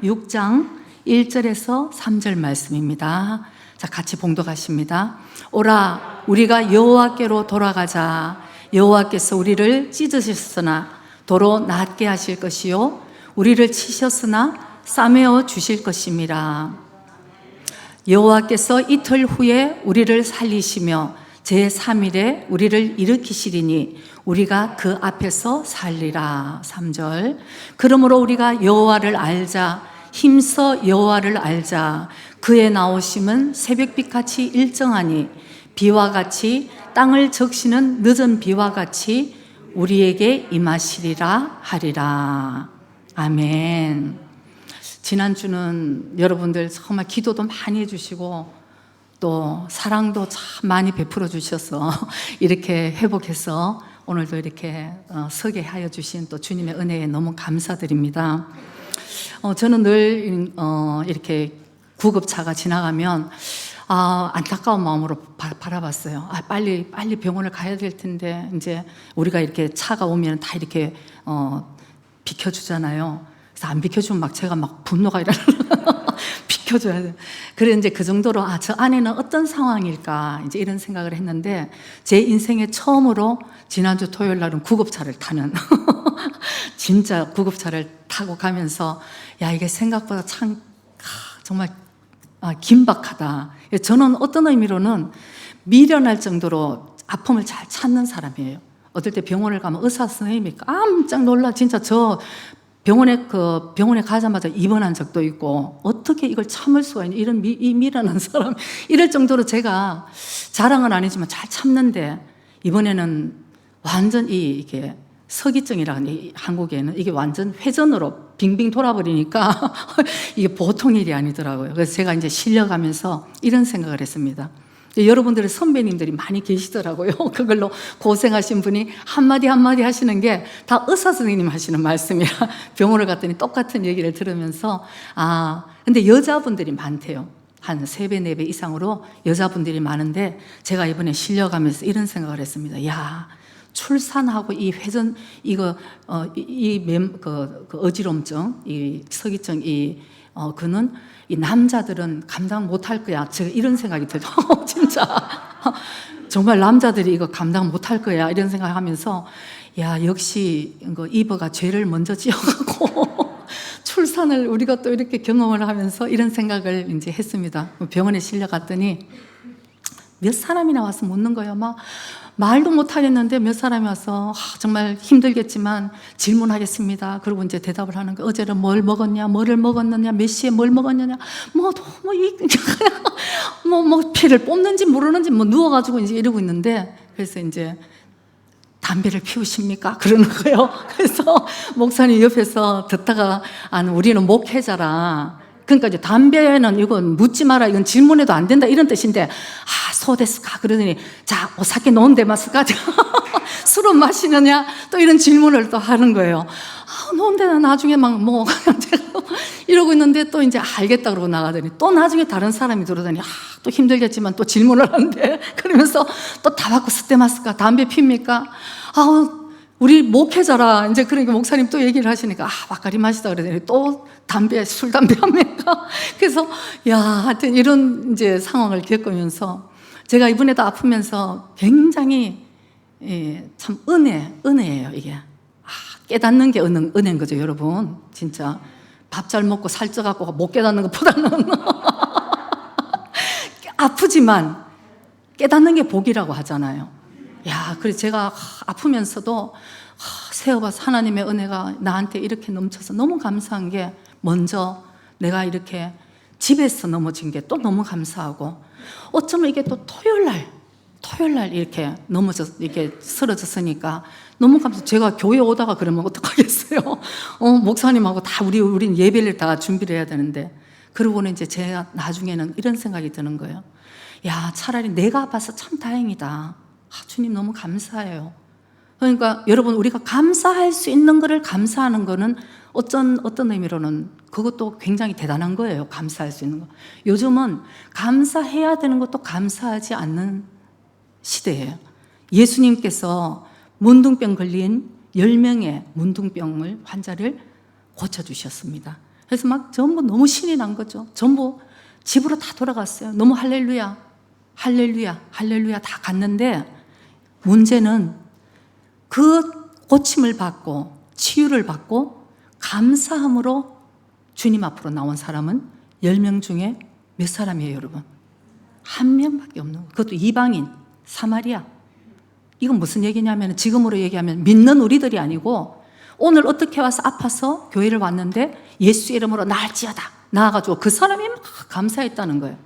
6장 1절에서 3절 말씀입니다. 자, 같이 봉독하십니다. 오라, 우리가 여호와께로 돌아가자. 여호와께서 우리를 찢으셨으나 도로 낫게 하실 것이요, 우리를 치셨으나 싸매어 주실 것임이라. 여호와께서 이틀 후에 우리를 살리시며 제3일에 우리를 일으키시리니 우리가 그 앞에서 살리라. 3절. 그러므로 우리가 여호와를 알자. 힘써 여호와를 알자. 그의 나오심은 새벽빛같이 일정하니 비와 같이 땅을 적시는 늦은 비와 같이 우리에게 임하시리라 하리라. 아멘. 지난주는 여러분들 정말 기도도 많이 해주시고 또 사랑도 참 많이 베풀어 주셔서 이렇게 회복해서 오늘도 이렇게 서게 하여 주신 또 주님의 은혜에 너무 감사드립니다. 저는 늘 이렇게 구급차가 지나가면 안타까운 마음으로 바라봤어요. 빨리 병원을 가야 될 텐데, 이제 우리가 이렇게 차가 오면 다 이렇게 비켜주잖아요. 그래서 안 비켜주면 막 제가 막 분노가 일어나요. 비켜줘야 돼. 그래 이제 그 정도로 저 안에는 어떤 상황일까 이제 이런 생각을 했는데, 제 인생에 처음으로 지난주 토요일 날은 구급차를 타는 진짜 구급차를 타고 가면서 야, 이게 생각보다 참 정말 긴박하다. 저는 어떤 의미로는 미련할 정도로 아픔을 잘 참는 사람이에요. 어떨 때 병원을 가면 의사 선생님이 깜짝 놀라. 진짜 저 병원에 가자마자 입원한 적도 있고, 어떻게 이걸 참을 수가 있냐, 이런 미련한 사람, 이럴 정도로 제가 자랑은 아니지만 잘 참는데, 이번에는 완전히 이게 서기증이라는, 한국에는 이게 완전 회전으로 빙빙 돌아버리니까 이게 보통 일이 아니더라고요. 그래서 제가 이제 실려가면서 이런 생각을 했습니다. 여러분들의 선배님들이 많이 계시더라고요. 그걸로 고생하신 분이 한마디 하시는 게 다 의사 선생님 하시는 말씀이라 병원을 갔더니 똑같은 얘기를 들으면서 근데 여자분들이 많대요. 한 3배, 4배 이상으로 여자분들이 많은데, 제가 이번에 실려가면서 이런 생각을 했습니다. 야, 출산하고 이 회전, 그 어지럼증, 이 서기증, 그는 이 남자들은 감당 못할 거야. 제가 이런 생각이 들어요. 진짜. 정말 남자들이 이거 감당 못할 거야. 이런 생각하면서, 야, 역시 이브가 죄를 먼저 지어가고 출산을 우리가 또 이렇게 경험을 하면서 이런 생각을 이제 했습니다. 병원에 실려갔더니 몇 사람이나 와서 묻는 거예요. 막 말도 못 하겠는데 몇 사람이 와서 정말 힘들겠지만 질문하겠습니다. 그리고 이제 대답을 하는 거예요. 어제는 뭘 먹었냐, 뭐를 먹었느냐, 몇 시에 뭘 먹었느냐, 피를 뽑는지 모르는지 누워가지고 이제 이러고 있는데, 그래서 이제 담배를 피우십니까? 그러는 거예요. 그래서 목사님 옆에서 듣다가 우리는 목회자라, 그러니까 이제 담배는 이건 묻지 마라, 이건 질문해도 안 된다, 이런 뜻인데, 소데스까? 그러더니, 자, 오사케 논데마스까? 술은 마시느냐? 또 이런 질문을 또 하는 거예요. 논데나 나중에 이러고 있는데, 또 이제 알겠다 그러고 나가더니, 또 나중에 다른 사람이 들어오더니, 또 힘들겠지만 또 질문을 하는데, 그러면서 또 타바코 스테마스까? 담배 핍니까? 우리 목회자라, 이제 그러니까 목사님 또 얘기를 하시니까, 막걸리 마시다 그러더니 또 술, 담배 합니까? 그래서, 하여튼 이런 이제 상황을 겪으면서, 제가 이번에도 아프면서 굉장히, 참 은혜예요, 이게. 깨닫는 게 은혜인 거죠, 여러분. 진짜. 밥 잘 먹고 살쪄갖고 못 깨닫는 것보다는. 아프지만 깨닫는 게 복이라고 하잖아요. 그래서 제가 아프면서도 세어봐서 하나님의 은혜가 나한테 이렇게 넘쳐서 너무 감사한 게, 먼저 내가 이렇게 집에서 넘어진 게 또 너무 감사하고, 어쩌면 이게 또 토요일 날 이렇게 이렇게 쓰러졌으니까 너무 감사해요. 제가 교회 오다가 그러면 어떡하겠어요? 목사님하고 다 우린 예배를 다 준비를 해야 되는데, 그러고는 이제 제가 나중에는 이런 생각이 드는 거예요. 차라리 내가 아파서 참 다행이다. 주님 너무 감사해요. 그러니까 여러분, 우리가 감사할 수 있는 거를 감사하는 거는 어떤 의미로는 그것도 굉장히 대단한 거예요. 감사할 수 있는 거. 요즘은 감사해야 되는 것도 감사하지 않는 시대예요. 예수님께서 문둥병 걸린 10명의 문둥병을 환자를 고쳐주셨습니다. 그래서 막 전부 너무 신이 난 거죠. 전부 집으로 다 돌아갔어요. 너무 할렐루야, 할렐루야, 할렐루야 다 갔는데 문제는 그 고침을 받고 치유를 받고 감사함으로 주님 앞으로 나온 사람은 10명 중에 몇 사람이에요, 여러분? 1명밖에 없는 거예요. 그것도 이방인, 사마리아. 이건 무슨 얘기냐면 지금으로 얘기하면 믿는 우리들이 아니고 오늘 어떻게 와서 아파서 교회를 왔는데 예수 이름으로 나을지어다 나와가지고 그 사람이 막 감사했다는 거예요.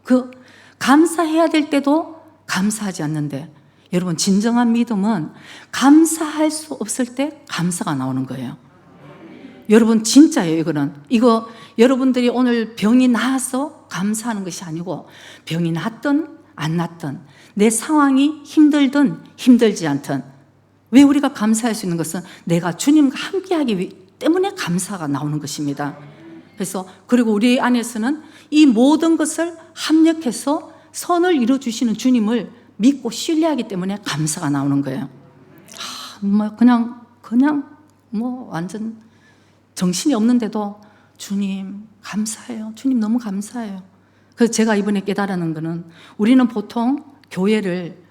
그 감사해야 될 때도 감사하지 않는데 여러분 진정한 믿음은 감사할 수 없을 때 감사가 나오는 거예요. 여러분 진짜예요. 이거 여러분들이 오늘 병이 나아서 감사하는 것이 아니고 병이 났든 안 났든 내 상황이 힘들든 힘들지 않든 왜 우리가 감사할 수 있는 것은 내가 주님과 함께하기 때문에 감사가 나오는 것입니다. 그래서 그리고 우리 안에서는 이 모든 것을 합력해서 선을 이루어주시는 주님을 믿고 신뢰하기 때문에 감사가 나오는 거예요. 그냥 완전 정신이 없는데도 주님 감사해요. 주님 너무 감사해요. 그래서 제가 이번에 깨달은 거는 우리는 보통 교회를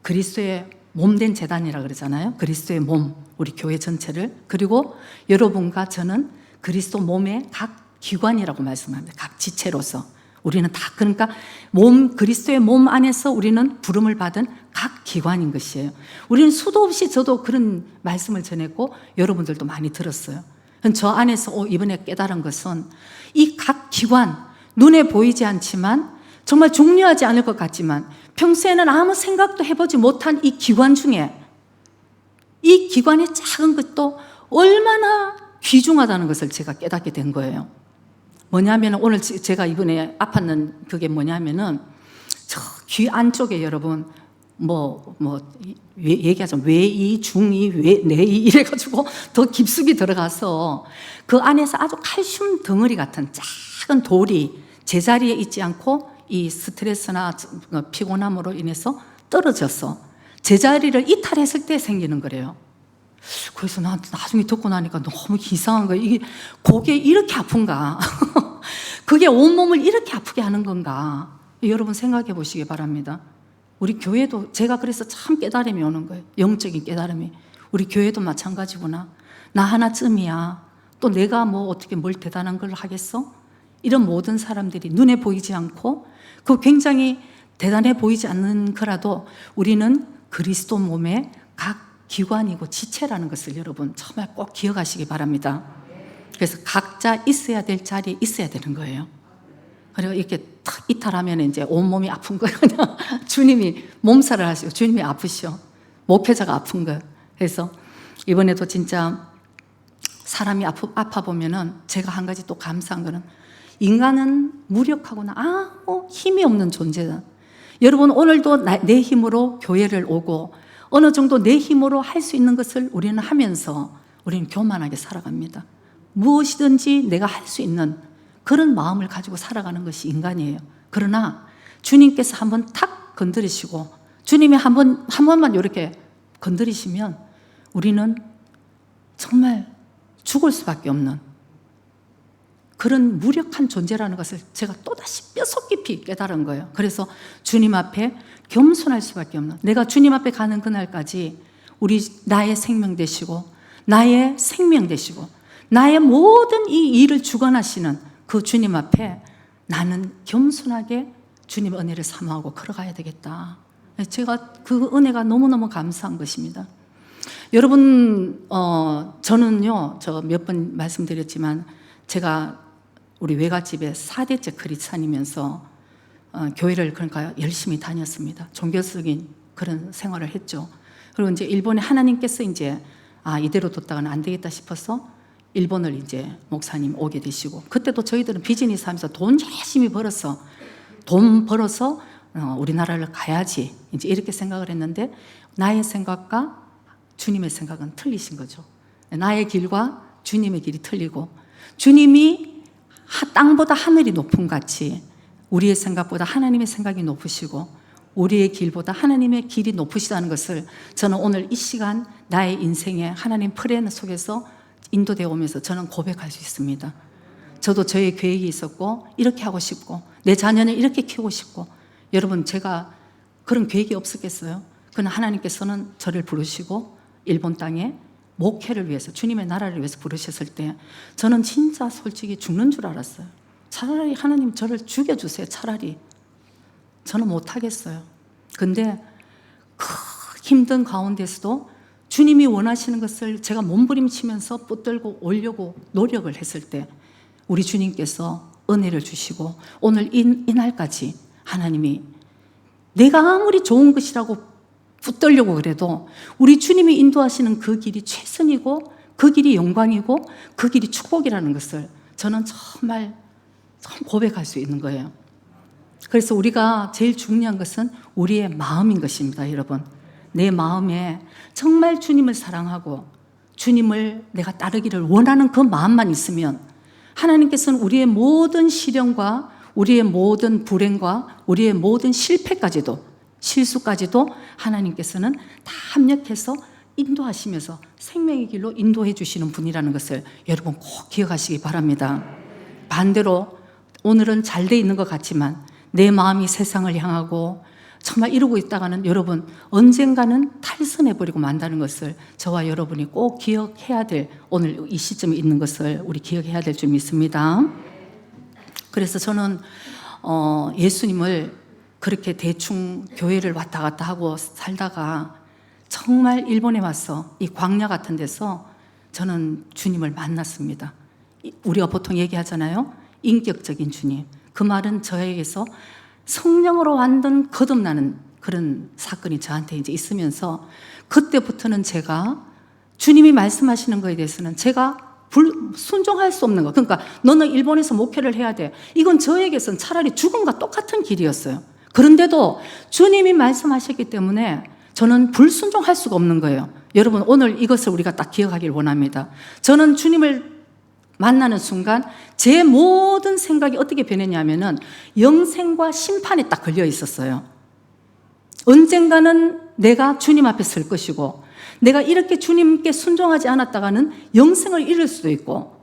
그리스도의 몸된 재단이라 그러잖아요. 그리스도의 몸, 우리 교회 전체를. 그리고 여러분과 저는 그리스도 몸의 각 기관이라고 말씀합니다. 각 지체로서. 우리는 다 그러니까 그리스도의 몸 안에서 우리는 부름을 받은 각 기관인 것이에요. 우리는 수도 없이 저도 그런 말씀을 전했고 여러분들도 많이 들었어요. 저 안에서 이번에 깨달은 것은 이 각 기관, 눈에 보이지 않지만 정말 중요하지 않을 것 같지만 평소에는 아무 생각도 해보지 못한 이 기관 중에 이 기관의 작은 것도 얼마나 귀중하다는 것을 제가 깨닫게 된 거예요. 뭐냐면 오늘 제가 이번에 아팠는 그게 뭐냐면은 저 귀 안쪽에 여러분 얘기하자면 외이, 중이, 내이 이래가지고 더 깊숙이 들어가서 그 안에서 아주 칼슘 덩어리 같은 작은 돌이 제자리에 있지 않고 이 스트레스나 피곤함으로 인해서 떨어져서 제자리를 이탈했을 때 생기는 거래요. 그래서 나 나중에 듣고 나니까 너무 이상한 거예요. 이게 고개 이렇게 아픈가? 그게 온몸을 이렇게 아프게 하는 건가? 여러분 생각해 보시기 바랍니다. 우리 교회도 제가 그래서 참 깨달음이 오는 거예요. 영적인 깨달음이. 우리 교회도 마찬가지구나. 나 하나쯤이야. 또 내가 어떻게 뭘 대단한 걸 하겠어? 이런 모든 사람들이 눈에 보이지 않고 그 굉장히 대단해 보이지 않는 거라도 우리는 그리스도 몸의 각 기관이고 지체라는 것을 여러분 정말 꼭 기억하시기 바랍니다. 그래서 각자 있어야 될 자리에 있어야 되는 거예요. 그리고 이렇게 탁 이탈하면 이제 온몸이 아픈 거예요. 주님이 몸살을 하시고 주님이 아프시오. 목회자가 아픈 거예요. 그래서 이번에도 진짜 사람이 아파 보면은 제가 한 가지 또 감사한 거는 인간은 무력하거나 아무 힘이 없는 존재다. 여러분 오늘도 내 힘으로 교회를 오고 어느 정도 내 힘으로 할 수 있는 것을 우리는 하면서 우리는 교만하게 살아갑니다. 무엇이든지 내가 할 수 있는 그런 마음을 가지고 살아가는 것이 인간이에요. 그러나 주님께서 한번 탁 건드리시고 주님이 한 번만 이렇게 건드리시면 우리는 정말 죽을 수밖에 없는 그런 무력한 존재라는 것을 제가 또다시 뼛속 깊이 깨달은 거예요. 그래서 주님 앞에 겸손할 수밖에 없는, 내가 주님 앞에 가는 그날까지 나의 생명 되시고 나의 생명 되시고 나의 모든 이 일을 주관하시는 그 주님 앞에 나는 겸손하게 주님의 은혜를 사모하고 걸어가야 되겠다. 제가 그 은혜가 너무너무 감사한 것입니다. 여러분, 저는요, 저 몇 번 말씀드렸지만 제가 우리 외갓집에 4대째 크리스찬이면서 교회를 그러니까 열심히 다녔습니다. 종교적인 그런 생활을 했죠. 그리고 이제 일본에 하나님께서 이제 이대로 뒀다가는 안 되겠다 싶어서 일본을 이제 목사님 오게 되시고 그때도 저희들은 비즈니스 하면서 돈 열심히 벌어서 우리나라를 가야지 이제 이렇게 생각을 했는데 나의 생각과 주님의 생각은 틀리신 거죠. 나의 길과 주님의 길이 틀리고 주님이 땅보다 하늘이 높은 같이 우리의 생각보다 하나님의 생각이 높으시고 우리의 길보다 하나님의 길이 높으시다는 것을 저는 오늘 이 시간 나의 인생에 하나님 플랜 속에서 인도되어 오면서 저는 고백할 수 있습니다. 저도 저의 계획이 있었고 이렇게 하고 싶고 내 자녀는 이렇게 키우고 싶고 여러분 제가 그런 계획이 없었겠어요? 그러나 하나님께서는 저를 부르시고 일본 땅에 목회를 위해서 주님의 나라를 위해서 부르셨을 때 저는 진짜 솔직히 죽는 줄 알았어요. 차라리 하나님 저를 죽여주세요. 차라리. 저는 못하겠어요. 근데 그 힘든 가운데서도 주님이 원하시는 것을 제가 몸부림치면서 붙들고 오려고 노력을 했을 때 우리 주님께서 은혜를 주시고 오늘 이날까지 하나님이 내가 아무리 좋은 것이라고 붙들려고 그래도 우리 주님이 인도하시는 그 길이 최선이고 그 길이 영광이고 그 길이 축복이라는 것을 저는 정말 고백할 수 있는 거예요. 그래서 우리가 제일 중요한 것은 우리의 마음인 것입니다, 여러분. 내 마음에 정말 주님을 사랑하고 주님을 내가 따르기를 원하는 그 마음만 있으면 하나님께서는 우리의 모든 시련과 우리의 모든 불행과 우리의 모든 실패까지도 실수까지도 하나님께서는 다 합력해서 인도하시면서 생명의 길로 인도해 주시는 분이라는 것을 여러분 꼭 기억하시기 바랍니다. 반대로 오늘은 잘 돼 있는 것 같지만 내 마음이 세상을 향하고 정말 이러고 있다가는 여러분 언젠가는 탈선해버리고 만다는 것을 저와 여러분이 꼭 기억해야 될 오늘 이 시점에 있는 것을 우리 기억해야 될 줄 믿습니다. 그래서 저는 예수님을 그렇게 대충 교회를 왔다 갔다 하고 살다가 정말 일본에 와서 이 광야 같은 데서 저는 주님을 만났습니다. 우리가 보통 얘기하잖아요. 인격적인 주님. 그 말은 저에게서 성령으로 완전 거듭나는 그런 사건이 저한테 이제 있으면서 그때부터는 제가 주님이 말씀하시는 거에 대해서는 제가 순종할 수 없는 거. 그러니까 너는 일본에서 목회를 해야 돼. 이건 저에게서는 차라리 죽음과 똑같은 길이었어요. 그런데도 주님이 말씀하셨기 때문에 저는 불순종할 수가 없는 거예요. 여러분 오늘 이것을 우리가 딱 기억하길 원합니다. 저는 주님을 만나는 순간 제 모든 생각이 어떻게 변했냐면은 영생과 심판에 딱 걸려 있었어요. 언젠가는 내가 주님 앞에 설 것이고 내가 이렇게 주님께 순종하지 않았다가는 영생을 잃을 수도 있고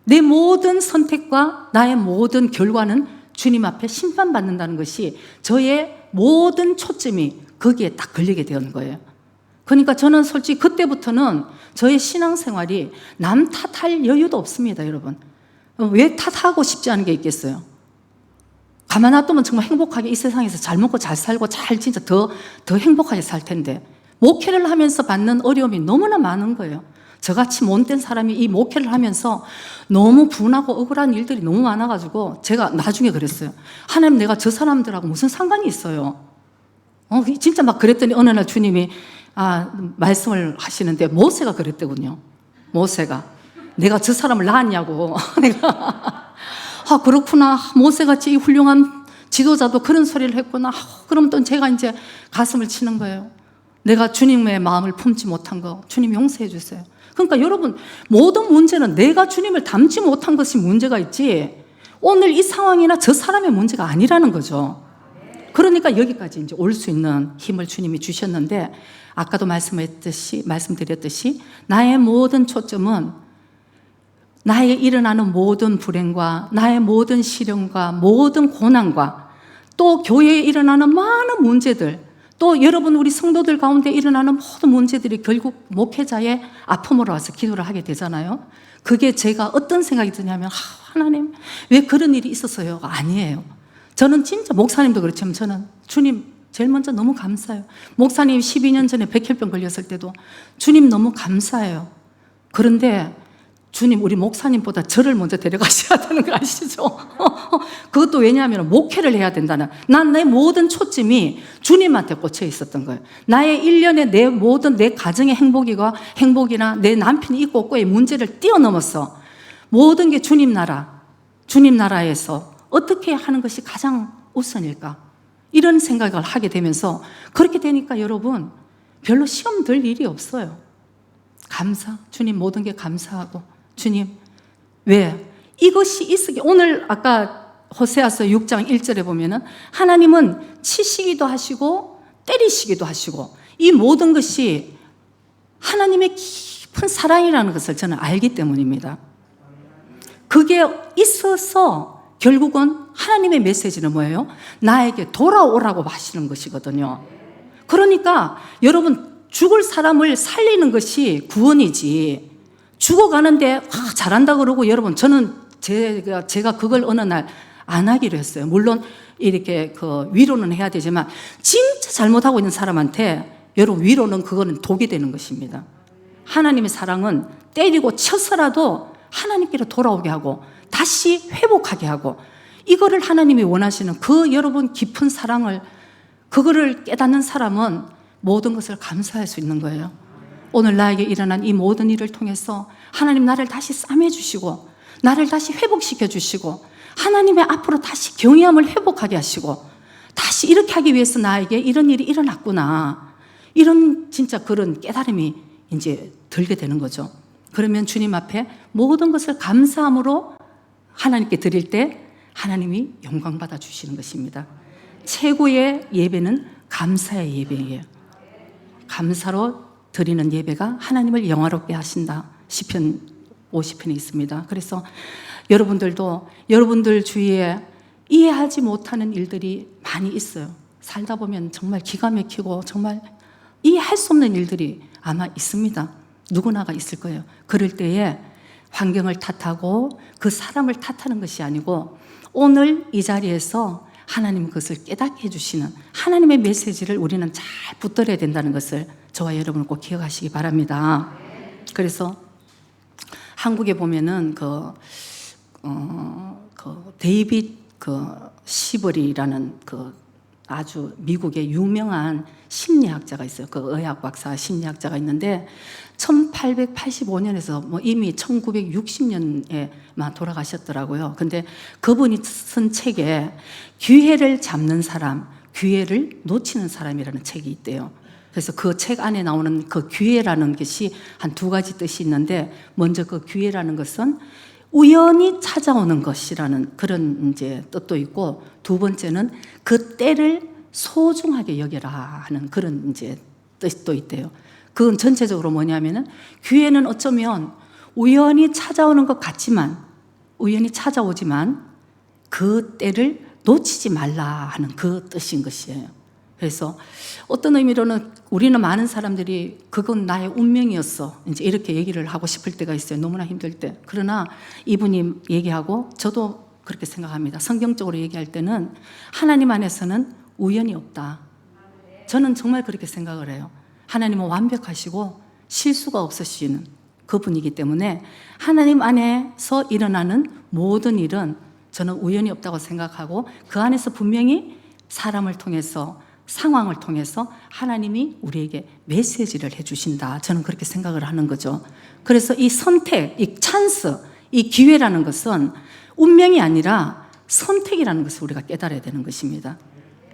내 모든 선택과 나의 모든 결과는 주님 앞에 심판받는다는 것이 저의 모든 초점이 거기에 딱 걸리게 된 거예요. 그러니까 저는 솔직히 그때부터는 저의 신앙생활이 남 탓할 여유도 없습니다, 여러분. 왜 탓하고 싶지 않은 게 있겠어요? 가만 놔두면 정말 행복하게 이 세상에서 잘 먹고 잘 살고 잘 진짜 더 행복하게 살 텐데 목회를 하면서 받는 어려움이 너무나 많은 거예요. 저같이 못된 사람이 이 목회를 하면서 너무 분하고 억울한 일들이 너무 많아가지고 제가 나중에 그랬어요. 하나님 내가 저 사람들하고 무슨 상관이 있어요? 진짜 막 그랬더니 어느 날 주님이 말씀을 하시는데 모세가 그랬더군요. 모세가 내가 저 사람을 낳았냐고. 내가 그렇구나. 모세같이 이 훌륭한 지도자도 그런 소리를 했구나. 그럼 또 제가 이제 가슴을 치는 거예요. 내가 주님의 마음을 품지 못한 거 주님 용서해 주세요. 그러니까 여러분 모든 문제는 내가 주님을 닮지 못한 것이 문제가 있지 오늘 이 상황이나 저 사람의 문제가 아니라는 거죠. 그러니까 여기까지 이제 올 수 있는 힘을 주님이 주셨는데 아까도 말씀드렸듯이 나의 모든 초점은 나에게 일어나는 모든 불행과 나의 모든 시련과 모든 고난과 또 교회에 일어나는 많은 문제들 또 여러분 우리 성도들 가운데 일어나는 모든 문제들이 결국 목회자의 아픔으로 와서 기도를 하게 되잖아요. 그게 제가 어떤 생각이 드냐면 하나님 왜 그런 일이 있었어요가 아니에요. 저는 진짜 목사님도 그렇지만 저는 주님 제일 먼저 너무 감사해요. 목사님 12년 전에 백혈병 걸렸을 때도 주님 너무 감사해요. 그런데 주님 우리 목사님보다 저를 먼저 데려가셔야 되는 거 아시죠? 그것도 왜냐하면 목회를 해야 된다는 난 내 모든 초점이 주님한테 꽂혀 있었던 거예요. 나의 일련의 내 모든 내 가정의 행복이나 내 남편이 있고 없고의 문제를 뛰어넘어서 모든 게 주님 나라에서 어떻게 하는 것이 가장 우선일까? 이런 생각을 하게 되면서 그렇게 되니까 여러분 별로 시험 들 일이 없어요. 주님 모든 게 감사하고 주님 왜 이것이 있으게 오늘 아까 호세아서 6장 1절에 보면은 하나님은 치시기도 하시고 때리시기도 하시고 이 모든 것이 하나님의 깊은 사랑이라는 것을 저는 알기 때문입니다. 그게 있어서 결국은 하나님의 메시지는 뭐예요? 나에게 돌아오라고 하시는 것이거든요. 그러니까 여러분, 죽을 사람을 살리는 것이 구원이지, 죽어가는데 잘한다 그러고, 여러분, 저는 제가 그걸 어느 날 안 하기로 했어요. 물론 이렇게 그 위로는 해야 되지만 진짜 잘못하고 있는 사람한테 여러분, 위로는 그거는 독이 되는 것입니다. 하나님의 사랑은 때리고 쳐서라도 하나님께로 돌아오게 하고 다시 회복하게 하고, 이거를 하나님이 원하시는 그 여러분 깊은 사랑을, 그거를 깨닫는 사람은 모든 것을 감사할 수 있는 거예요. 오늘 나에게 일어난 이 모든 일을 통해서 하나님 나를 다시 싸매주시고 나를 다시 회복시켜 주시고 하나님의 앞으로 다시 경외함을 회복하게 하시고 다시 이렇게 하기 위해서 나에게 이런 일이 일어났구나, 이런 진짜 그런 깨달음이 이제 들게 되는 거죠. 그러면 주님 앞에 모든 것을 감사함으로 하나님께 드릴 때 하나님이 영광 받아 주시는 것입니다. 최고의 예배는 감사의 예배예요. 감사로 드리는 예배가 하나님을 영화롭게 하신다. 시편 50편에 있습니다. 그래서 여러분들도 여러분들 주위에 이해하지 못하는 일들이 많이 있어요. 살다 보면 정말 기가 막히고 정말 이해할 수 없는 일들이 아마 있습니다. 누구나가 있을 거예요. 그럴 때에 환경을 탓하고 그 사람을 탓하는 것이 아니고 오늘 이 자리에서 하나님 그것을 깨닫게 해주시는 하나님의 메시지를 우리는 잘 붙들어야 된다는 것을 저와 여러분은 꼭 기억하시기 바랍니다. 그래서 한국에 보면은 데이빗 시버리라는 아주 미국의 유명한 심리학자가 있어요. 의학 박사 심리학자가 있는데 1885년에서 이미 1960년에 돌아가셨더라고요. 근데 그분이 쓴 책에 기회를 잡는 사람, 기회를 놓치는 사람이라는 책이 있대요. 그래서 그 책 안에 나오는 그 기회라는 것이 한 두 가지 뜻이 있는데, 먼저 그 기회라는 것은 우연히 찾아오는 것이라는 그런 이제 뜻도 있고, 두 번째는 그 때를 소중하게 여겨라 하는 그런 이제 뜻도 있대요. 그건 전체적으로 뭐냐면은 기회는 어쩌면 우연히 찾아오는 것 같지만, 우연히 찾아오지만 그 때를 놓치지 말라 하는 그 뜻인 것이에요. 그래서 어떤 의미로는 우리는 많은 사람들이 그건 나의 운명이었어, 이제 이렇게 얘기를 하고 싶을 때가 있어요. 너무나 힘들 때. 그러나 이분이 얘기하고 저도 그렇게 생각합니다. 성경적으로 얘기할 때는 하나님 안에서는 우연이 없다. 저는 정말 그렇게 생각을 해요. 하나님은 완벽하시고 실수가 없으시는 그분이기 때문에 하나님 안에서 일어나는 모든 일은 저는 우연이 없다고 생각하고, 그 안에서 분명히 사람을 통해서, 상황을 통해서 하나님이 우리에게 메시지를 해주신다. 저는 그렇게 생각을 하는 거죠. 그래서 이 선택, 이 찬스, 이 기회라는 것은 운명이 아니라 선택이라는 것을 우리가 깨달아야 되는 것입니다.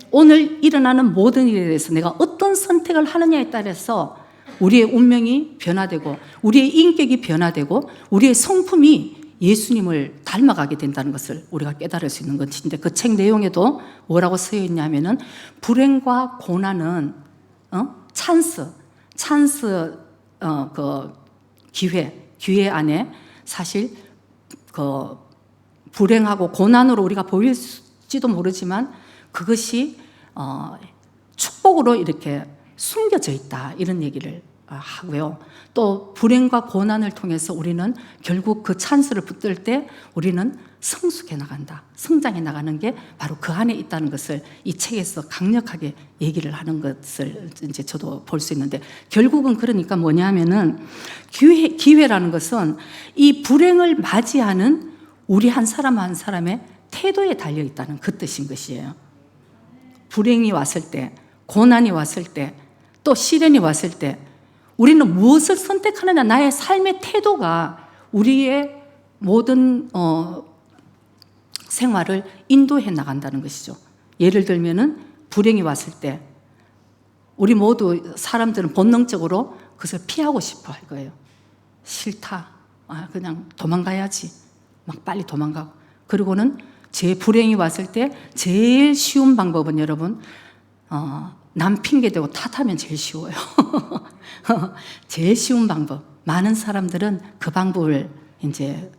오늘 일어나는 모든 일에 대해서 내가 어떤 선택을 하느냐에 따라서 우리의 운명이 변화되고 우리의 인격이 변화되고 우리의 성품이 예수님을 닮아가게 된다는 것을 우리가 깨달을 수 있는 것인데, 그 책 내용에도 뭐라고 쓰여 있냐면은 불행과 고난은 찬스 그 기회 안에 사실 그 불행하고 고난으로 우리가 보일지도 모르지만 그것이 축복으로 이렇게 숨겨져 있다, 이런 얘기를 하고요. 또 불행과 고난을 통해서 우리는 결국 그 찬스를 붙들 때 우리는 성숙해 나간다, 성장해 나가는 게 바로 그 안에 있다는 것을 이 책에서 강력하게 얘기를 하는 것을 이제 저도 볼 수 있는데, 결국은 그러니까 뭐냐면은 기회라는 것은 이 불행을 맞이하는 우리 한 사람 한 사람의 태도에 달려 있다는 그 뜻인 것이에요. 불행이 왔을 때, 고난이 왔을 때, 또 시련이 왔을 때 우리는 무엇을 선택하느냐, 나의 삶의 태도가 우리의 모든 생활을 인도해 나간다는 것이죠. 예를 들면은 불행이 왔을 때 우리 모두 사람들은 본능적으로 그것을 피하고 싶어 할 거예요. 싫다, 그냥 도망가야지, 막 빨리 도망가고. 그리고는 제 불행이 왔을 때 제일 쉬운 방법은 여러분, 남 핑계대고 탓하면 제일 쉬워요. 제일 쉬운 방법. 많은 사람들은 그 방법을 이제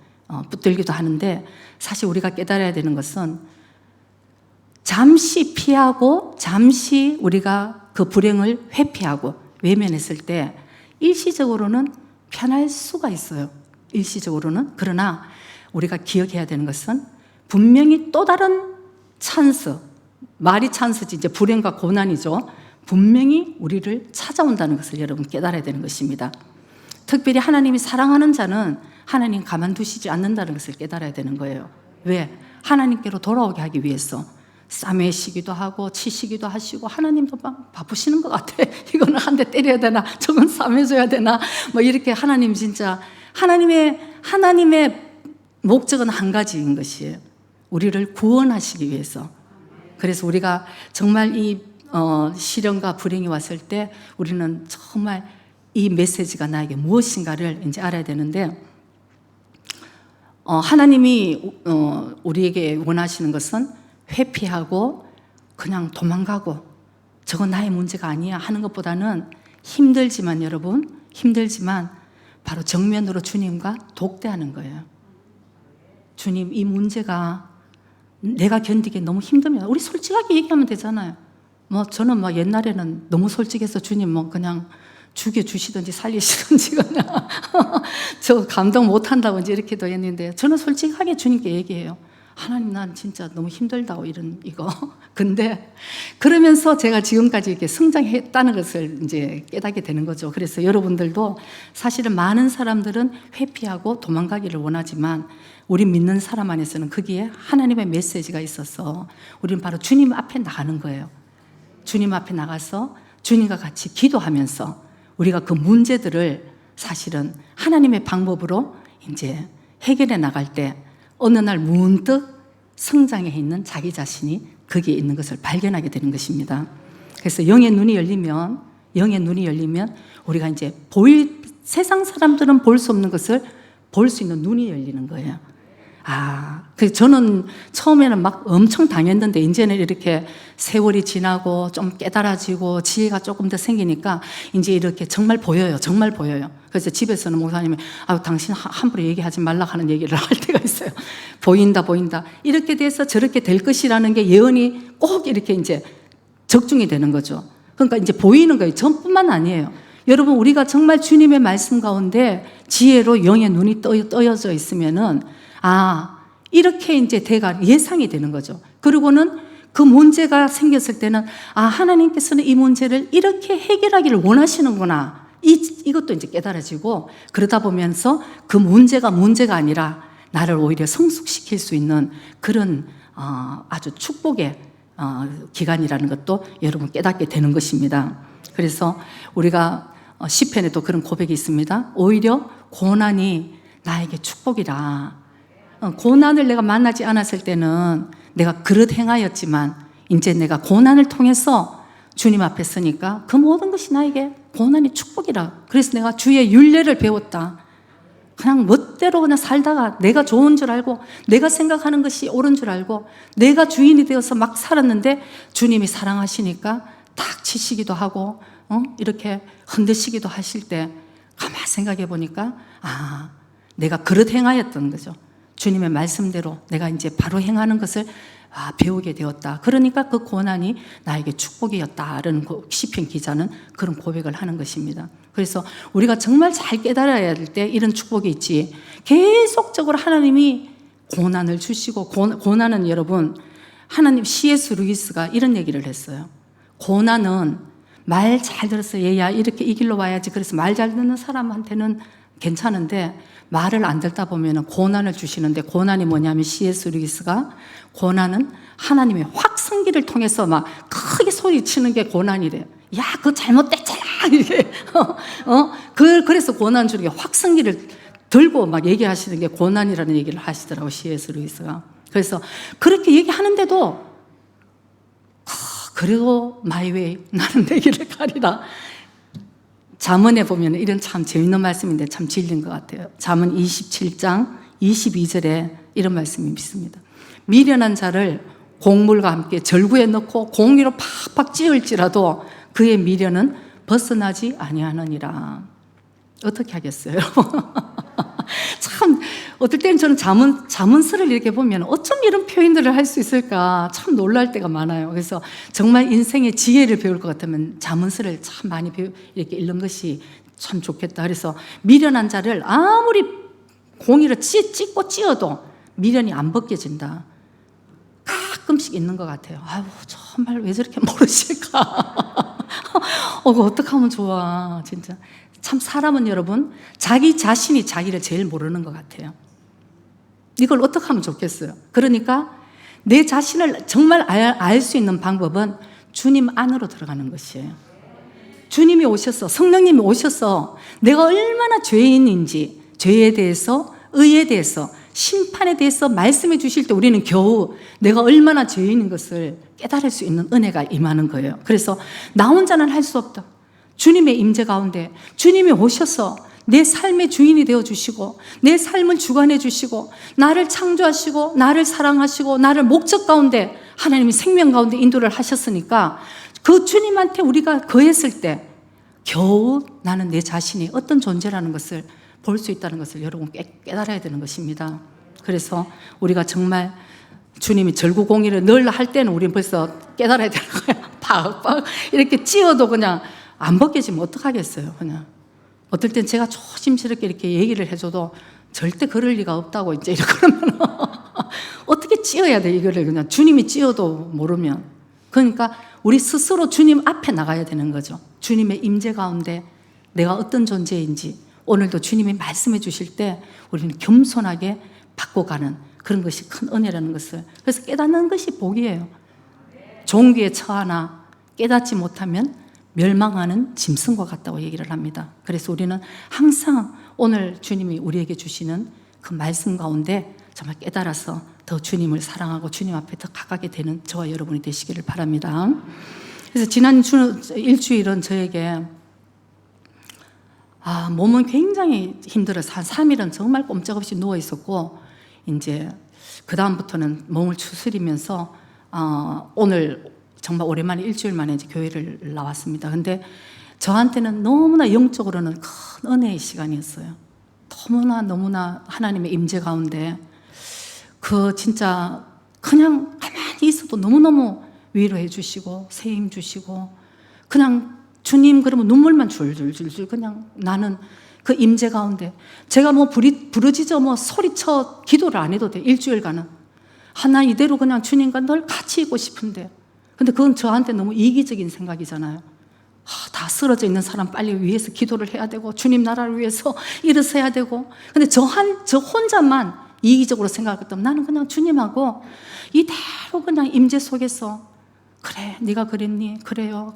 붙들기도 하는데, 사실 우리가 깨달아야 되는 것은 잠시 피하고 잠시 우리가 그 불행을 회피하고 외면했을 때 일시적으로는 편할 수가 있어요. 일시적으로는. 그러나 우리가 기억해야 되는 것은 분명히 또 다른 찬스, 말이 찬스지 이제 불행과 고난이죠. 분명히 우리를 찾아온다는 것을 여러분 깨달아야 되는 것입니다. 특별히 하나님이 사랑하는 자는 하나님 가만두시지 않는다는 것을 깨달아야 되는 거예요. 왜? 하나님께로 돌아오게 하기 위해서 싸매시기도 하고 치시기도 하시고, 하나님도 막 바쁘시는 것 같아. 이거는 한 대 때려야 되나, 저건 싸매줘야 되나, 뭐 이렇게 하나님 진짜 하나님의 목적은 한 가지인 것이에요. 우리를 구원하시기 위해서. 그래서 우리가 정말 이 시련과 불행이 왔을 때 우리는 정말 이 메시지가 나에게 무엇인가를 이제 알아야 되는데, 하나님이 우리에게 원하시는 것은 회피하고 그냥 도망가고 저건 나의 문제가 아니야 하는 것보다는 힘들지만, 여러분 힘들지만 바로 정면으로 주님과 독대하는 거예요. 주님, 이 문제가 내가 견디기 너무 힘들면 우리 솔직하게 얘기하면 되잖아요. 뭐 저는 뭐 옛날에는 너무 솔직해서 주님 뭐 그냥 죽여주시든지 살리시든지 그냥 저 감동 못한다고 이제 이렇게도 했는데, 저는 솔직하게 주님께 얘기해요. 하나님, 난 진짜 너무 힘들다고 이거. 근데 그러면서 제가 지금까지 이렇게 성장했다는 것을 이제 깨닫게 되는 거죠. 그래서 여러분들도 사실은 많은 사람들은 회피하고 도망가기를 원하지만 우리 믿는 사람 안에서는 거기에 하나님의 메시지가 있어서 우리는 바로 주님 앞에 나가는 거예요. 주님 앞에 나가서 주님과 같이 기도하면서 우리가 그 문제들을 사실은 하나님의 방법으로 이제 해결해 나갈 때 어느 날 문득 성장해 있는 자기 자신이 거기에 있는 것을 발견하게 되는 것입니다. 그래서 영의 눈이 열리면 우리가 이제 세상 사람들은 볼 수 없는 것을 볼 수 있는 눈이 열리는 거예요. 그래서 저는 처음에는 막 엄청 당했는데 이제는 이렇게 세월이 지나고 좀 깨달아지고 지혜가 조금 더 생기니까 이제 이렇게 정말 보여요. 정말 보여요. 그래서 집에서는 목사님이 당신 함부로 얘기하지 말라 하는 얘기를 할 때가 있어요. 보인다. 이렇게 돼서 저렇게 될 것이라는 게 예언이 꼭 이렇게 이제 적중이 되는 거죠. 그러니까 이제 보이는 거예요. 전뿐만 아니에요. 여러분, 우리가 정말 주님의 말씀 가운데 지혜로 영의 눈이 떠여져 있으면은 이렇게 이제 대가 예상이 되는 거죠. 그리고는 그 문제가 생겼을 때는 하나님께서는 이 문제를 이렇게 해결하기를 원하시는구나. 이것도 이제 깨달아지고, 그러다 보면서 그 문제가 아니라 나를 오히려 성숙시킬 수 있는 그런 아주 축복의 기간이라는 것도 여러분 깨닫게 되는 것입니다. 그래서 우리가 시편에도 그런 고백이 있습니다. 오히려 고난이 나에게 축복이라. 고난을 내가 만나지 않았을 때는 내가 그릇 행하였지만 이제 내가 고난을 통해서 주님 앞에 서니까 그 모든 것이 나에게 고난이 축복이라. 그래서 내가 주의 율례를 배웠다. 그냥 멋대로 그냥 살다가 내가 좋은 줄 알고 내가 생각하는 것이 옳은 줄 알고 내가 주인이 되어서 막 살았는데 주님이 사랑하시니까 탁 치시기도 하고 이렇게 흔드시기도 하실 때 가만히 생각해 보니까 내가 그릇 행하였던 거죠. 주님의 말씀대로 내가 이제 바로 행하는 것을 배우게 되었다. 그러니까 그 고난이 나에게 축복이었다라는 시편 기자는 그런 고백을 하는 것입니다. 그래서 우리가 정말 잘 깨달아야 될 때 이런 축복이 있지. 계속적으로 하나님이 고난을 주시고 고난은 여러분, 하나님 C.S. 루이스가 이런 얘기를 했어요. 고난은 말 잘 들어서 얘야 이렇게 이 길로 와야지. 그래서 말 잘 듣는 사람한테는 괜찮은데 말을 안 듣다 보면 고난을 주시는데, 고난이 뭐냐면 C.S. 루이스가 고난은 하나님의 확성기를 통해서 막 크게 소리치는 게 고난이래요. 야, 그거 잘못됐잖아 이렇게 그래서 고난 주는 게 확성기를 들고 막 얘기하시는 게 고난이라는 얘기를 하시더라고, C.S. 루이스가. 그래서 그렇게 얘기하는데도 그래도 마이 웨이, 나는 내 길을 가리라. 잠언에 보면 이런 참 재밌는 말씀인데 참 진리인 것 같아요. 잠언 27장 22절에 이런 말씀이 있습니다. 미련한 자를 곡물과 함께 절구에 넣고 공의로 팍팍 찌을지라도 그의 미련은 벗어나지 아니하느니라. 어떻게 하겠어요? 참 어떨 때는 저는 잠언서를 이렇게 보면 어쩜 이런 표현들을 할 수 있을까 참 놀랄 때가 많아요. 그래서 정말 인생의 지혜를 배울 것 같으면 잠언서를 참 많이 이렇게 읽는 것이 참 좋겠다. 그래서 미련한 자를 아무리 공이로 찍고 찧어도 미련이 안 벗겨진다. 가끔씩 있는 것 같아요. 아유, 정말 왜 저렇게 모르실까? 어떻게 하면 좋아, 진짜. 참 사람은 여러분, 자기 자신이 자기를 제일 모르는 것 같아요. 이걸 어떻게 하면 좋겠어요? 그러니까 내 자신을 정말 알 수 있는 방법은 주님 안으로 들어가는 것이에요. 주님이 오셔서, 성령님이 오셔서 내가 얼마나 죄인인지, 죄에 대해서, 의에 대해서, 심판에 대해서 말씀해 주실 때 우리는 겨우 내가 얼마나 죄인인 것을 깨달을 수 있는 은혜가 임하는 거예요. 그래서 나 혼자는 할 수 없다. 주님의 임재 가운데 주님이 오셔서 내 삶의 주인이 되어 주시고 내 삶을 주관해 주시고 나를 창조하시고 나를 사랑하시고 나를 목적 가운데 하나님이 생명 가운데 인도를 하셨으니까 그 주님한테 우리가 거했을 때 겨우 나는 내 자신이 어떤 존재라는 것을 볼 수 있다는 것을 여러분 깨달아야 되는 것입니다. 그래서 우리가 정말 주님이 절구공의를 늘 할 때는 우리는 벌써 깨달아야 되는 거야. 팍팍 이렇게 찧어도 그냥 안 벗겨지면 어떡하겠어요. 그냥 어떨 땐 제가 조심스럽게 이렇게 얘기를 해줘도 절대 그럴 리가 없다고 이제 이렇게 그러면 어떻게 찧어야 돼 이거를 그냥 주님이 찧어도 모르면. 그러니까 우리 스스로 주님 앞에 나가야 되는 거죠. 주님의 임재 가운데 내가 어떤 존재인지 오늘도 주님이 말씀해 주실 때 우리는 겸손하게 받고 가는 그런 것이 큰 은혜라는 것을, 그래서 깨닫는 것이 복이에요. 종기에 처하나 깨닫지 못하면 멸망하는 짐승과 같다고 얘기를 합니다. 그래서 우리는 항상 오늘 주님이 우리에게 주시는 그 말씀 가운데 정말 깨달아서 더 주님을 사랑하고 주님 앞에 더 가깝게 되는 저와 여러분이 되시기를 바랍니다. 그래서 지난 일주일은 저에게 몸은 굉장히 힘들어서 한 3일은 정말 꼼짝없이 누워 있었고 이제 그 다음부터는 몸을 추스리면서 오늘 정말 오랜만에 일주일 만에 이제 교회를 나왔습니다. 근데 저한테는 너무나 영적으로는 큰 은혜의 시간이었어요. 너무나 하나님의 임재 가운데 그 진짜 그냥 가만히 있어도 너무너무 위로해 주시고 새 힘 주시고 그냥 주님 그러면 눈물만 줄줄줄줄 그냥 나는 그 임재 가운데 제가 부르짖어 소리쳐 기도를 안 해도 돼. 일주일간은 나 이대로 그냥 주님과 늘 같이 있고 싶은데 근데 그건 저한테 너무 이기적인 생각이잖아요. 다 쓰러져 있는 사람 빨리 위해서 기도를 해야 되고 주님 나라를 위해서 일어서야 되고 근데 저 혼자만 이기적으로 생각했던 나는 그냥 주님하고 이대로 그냥 임재 속에서 그래 네가 그랬니? 그래요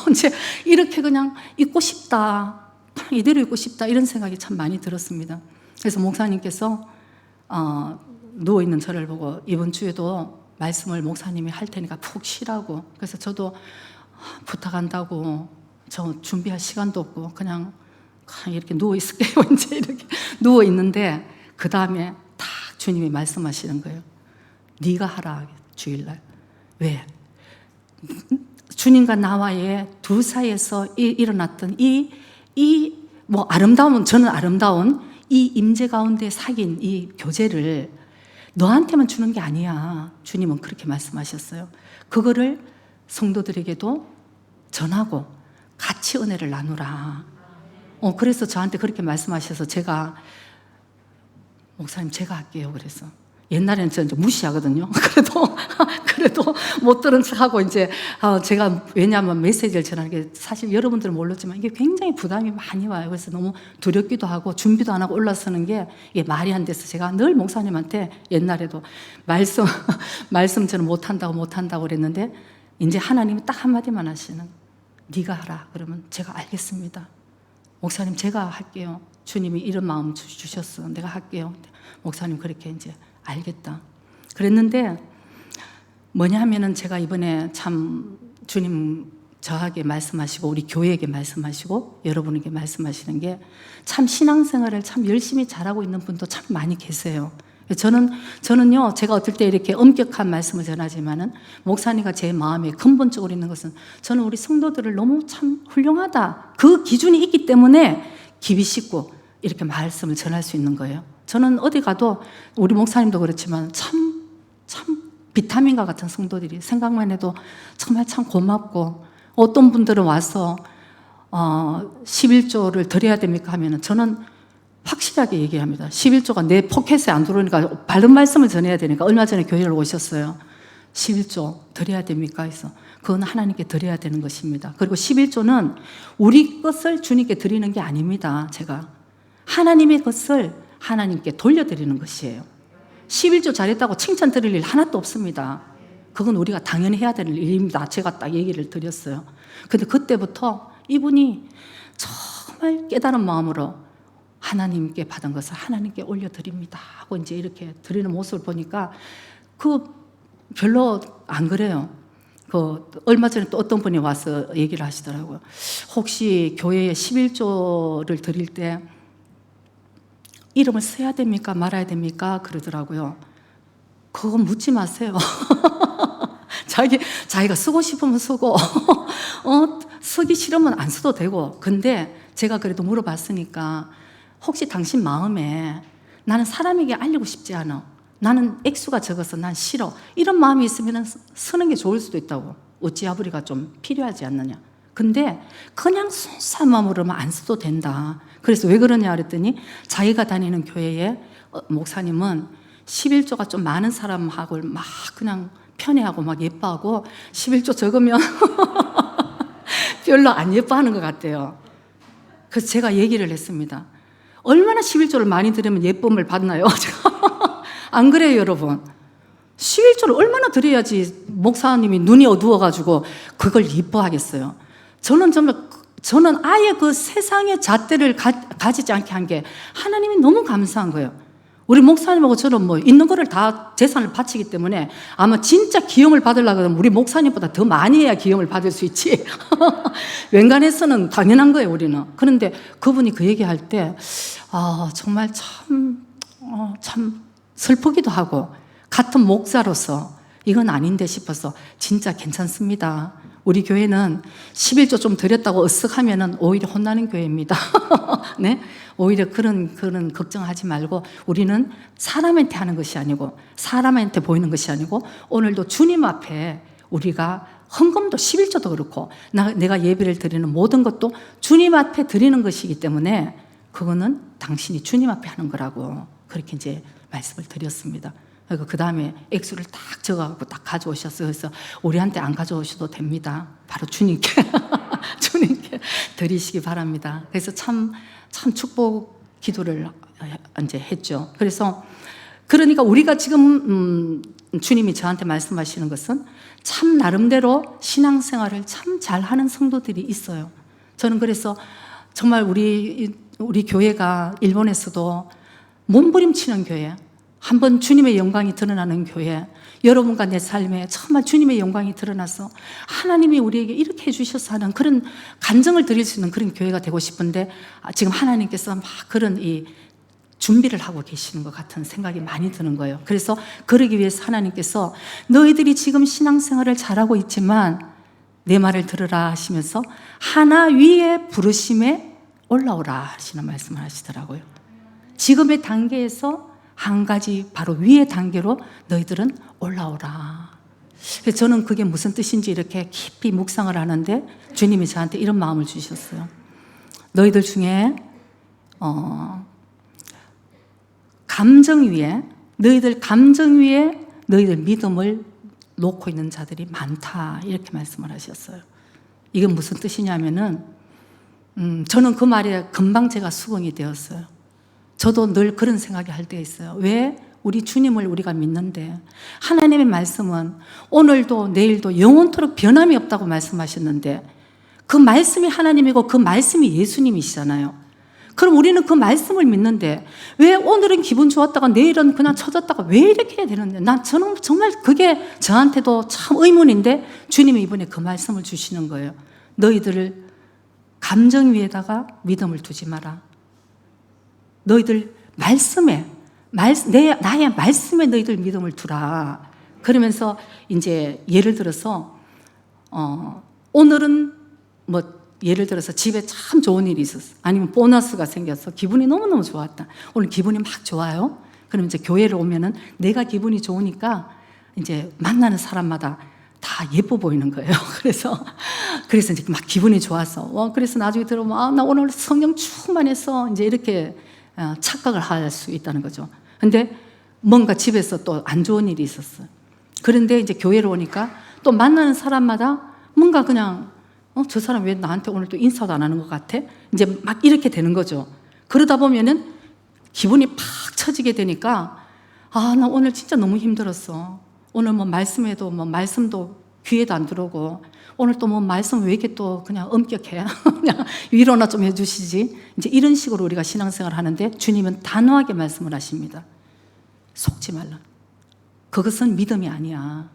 이제 이렇게 그냥 있고 싶다 이대로 있고 싶다 이런 생각이 참 많이 들었습니다. 그래서 목사님께서 누워있는 저를 보고 이번 주에도 말씀을 목사님이 할 테니까 푹 쉬라고 그래서 저도 부탁한다고 저 준비할 시간도 없고 그냥 이렇게 누워있을게요. 이제 이렇게 누워있는데 그 다음에 딱 주님이 말씀하시는 거예요. 네가 하라 주일날. 왜? 주님과 나와의 둘 사이에서 일어났던 저는 아름다운 이 임재 가운데 사귄 이 교제를 너한테만 주는 게 아니야. 주님은 그렇게 말씀하셨어요. 그거를 성도들에게도 전하고 같이 은혜를 나누라. 그래서 저한테 그렇게 말씀하셔서 제가 목사님 제가 할게요. 그래서 옛날에는 저는 무시하거든요. 그래도 못 들은 척하고 이제 제가 왜냐하면 메시지를 전하는 게 사실 여러분들은 몰랐지만 이게 굉장히 부담이 많이 와요. 그래서 너무 두렵기도 하고 준비도 안 하고 올라서는 게 이게 말이 안 돼서 제가 늘 목사님한테 옛날에도 말씀 저는 못한다고 그랬는데 이제 하나님이 딱 한마디만 하시는 네가 하라. 그러면 제가 알겠습니다. 목사님 제가 할게요. 주님이 이런 마음 주셨어. 내가 할게요. 목사님 그렇게 이제 알겠다. 그랬는데 뭐냐 하면은 제가 이번에 참 주님 저에게 말씀하시고 우리 교회에게 말씀하시고 여러분에게 말씀하시는 게 참 신앙생활을 참 열심히 잘하고 있는 분도 참 많이 계세요. 저는요 제가 어떨 때 이렇게 엄격한 말씀을 전하지만은 목사님과 제 마음에 근본적으로 있는 것은 저는 우리 성도들을 너무 참 훌륭하다 그 기준이 있기 때문에 깊이 씻고 이렇게 말씀을 전할 수 있는 거예요. 저는 어디 가도 우리 목사님도 그렇지만 참 비타민과 같은 성도들이 생각만 해도 정말 참 고맙고, 어떤 분들은 와서 11조를 드려야 됩니까 하면은 저는 확실하게 얘기합니다. 11조가 내 포켓에 안 들어오니까 바른 말씀을 전해야 되니까 얼마 전에 교회를 오셨어요. 11조 드려야 됩니까? 해서 그건 하나님께 드려야 되는 것입니다. 그리고 11조는 우리 것을 주님께 드리는 게 아닙니다. 제가 하나님의 것을 하나님께 돌려드리는 것이에요. 11조 잘했다고 칭찬 드릴 일 하나도 없습니다. 그건 우리가 당연히 해야 되는 일입니다. 제가 딱 얘기를 드렸어요. 근데 그때부터 이분이 정말 깨달은 마음으로 하나님께 받은 것을 하나님께 올려드립니다 하고 이제 이렇게 드리는 모습을 보니까 별로 안 그래요. 얼마 전에 또 어떤 분이 와서 얘기를 하시더라고요. 혹시 교회에 11조를 드릴 때 이름을 써야 됩니까? 말아야 됩니까? 그러더라고요. 그거 묻지 마세요. 자기가 쓰고 싶으면 쓰고, 쓰기 싫으면 안 써도 되고. 근데 제가 그래도 물어봤으니까, 혹시 당신 마음에 나는 사람에게 알리고 싶지 않아, 나는 액수가 적어서 난 싫어, 이런 마음이 있으면 쓰는 게 좋을 수도 있다고. 어찌아부리가 좀 필요하지 않느냐. 근데 그냥 순수한 마음으로만 안 써도 된다. 그래서 왜 그러냐 그랬더니, 자기가 다니는 교회에 목사님은 11조가 좀 많은 사람하고 막 그냥 편애하고 막 예뻐하고 11조 적으면 별로 안 예뻐하는 것 같대요. 그래서 제가 얘기를 했습니다. 얼마나 11조를 많이 드리면 예쁨을 받나요? 안 그래요, 여러분? 11조를 얼마나 드려야지 목사님이 눈이 어두워가지고 그걸 예뻐하겠어요? 저는 아예 그 세상의 잣대를 가지지 않게 한 게 하나님이 너무 감사한 거예요. 우리 목사님하고 저는 뭐 있는 거를 다 재산을 바치기 때문에 아마 진짜 기염을 받으려고 하면 우리 목사님보다 더 많이 해야 기염을 받을 수 있지. 웬간해서는 당연한 거예요, 우리는. 그런데 그분이 그 얘기할 때 정말 참 슬프기도 하고, 같은 목사로서 이건 아닌데 싶어서 진짜 괜찮습니다. 우리 교회는 11조 좀 드렸다고 으쓱하면은 오히려 혼나는 교회입니다. 네? 오히려 그런 걱정하지 말고, 우리는 사람한테 하는 것이 아니고, 사람한테 보이는 것이 아니고, 오늘도 주님 앞에 우리가 헌금도 11조도 그렇고 내가 예배를 드리는 모든 것도 주님 앞에 드리는 것이기 때문에 그거는 당신이 주님 앞에 하는 거라고 그렇게 이제 말씀을 드렸습니다. 그 다음에 액수를 딱 적어갖고 딱 가져오셨어요. 그래서 우리한테 안 가져오셔도 됩니다. 바로 주님께 주님께 드리시기 바랍니다. 그래서 참 축복 기도를 이제 했죠. 그러니까 우리가 지금 주님이 저한테 말씀하시는 것은 참 나름대로 신앙생활을 참 잘하는 성도들이 있어요. 저는 그래서 정말 우리 교회가 일본에서도 몸부림치는 교회, 한번 주님의 영광이 드러나는 교회, 여러분과 내 삶에 정말 주님의 영광이 드러나서 하나님이 우리에게 이렇게 해주셔서 하는 그런 간증을 드릴 수 있는 그런 교회가 되고 싶은데, 지금 하나님께서 막 그런 이 준비를 하고 계시는 것 같은 생각이 많이 드는 거예요. 그래서 그러기 위해서 하나님께서 너희들이 지금 신앙생활을 잘하고 있지만 내 말을 들으라 하시면서 하나 위에 부르심에 올라오라 하시는 말씀을 하시더라고요. 지금의 단계에서 한 가지 바로 위의 단계로 너희들은 올라오라. 그래서 저는 그게 무슨 뜻인지 이렇게 깊이 묵상을 하는데 주님이 저한테 이런 마음을 주셨어요. 너희들 중에 너희들 감정 위에 너희들 믿음을 놓고 있는 자들이 많다, 이렇게 말씀을 하셨어요. 이게 무슨 뜻이냐면은 저는 그 말에 금방 제가 수긍이 되었어요. 저도 늘 그런 생각이 할 때 있어요. 왜? 우리 주님을 우리가 믿는데 하나님의 말씀은 오늘도 내일도 영원토록 변함이 없다고 말씀하셨는데 그 말씀이 하나님이고 그 말씀이 예수님이시잖아요. 그럼 우리는 그 말씀을 믿는데 왜 오늘은 기분 좋았다가 내일은 그냥 처졌다가 왜 이렇게 해야 되는데, 저는 정말 그게 저한테도 참 의문인데 주님이 이번에 그 말씀을 주시는 거예요. 너희들을 감정 위에다가 믿음을 두지 마라. 너희들 나의 말씀에 너희들 믿음을 두라. 그러면서 이제 예를 들어서 오늘은 뭐 예를 들어서 집에 참 좋은 일이 있었어. 아니면 보너스가 생겼어. 기분이 너무너무 좋았다. 오늘 기분이 막 좋아요. 그럼 이제 교회를 오면은 내가 기분이 좋으니까 이제 만나는 사람마다 다 예뻐 보이는 거예요. 그래서 이제 막 기분이 좋았어. 그래서 나중에 들어보면 나 오늘 성령 충만해서 이제 이렇게 착각을 할 수 있다는 거죠. 근데 뭔가 집에서 또 안 좋은 일이 있었어요. 그런데 이제 교회로 오니까 또 만나는 사람마다 뭔가 그냥 저 사람 왜 나한테 오늘 또 인사도 안 하는 것 같아? 이제 막 이렇게 되는 거죠. 그러다 보면은 기분이 팍 처지게 되니까 나 오늘 진짜 너무 힘들었어. 오늘 뭐 말씀에도 뭐 말씀도 귀에도 안 들어오고 오늘 또 뭐 말씀 왜 이렇게 또 그냥 엄격해? 그냥 위로나 좀 해주시지. 이제 이런 식으로 우리가 신앙생활을 하는데 주님은 단호하게 말씀을 하십니다. 속지 말라. 그것은 믿음이 아니야.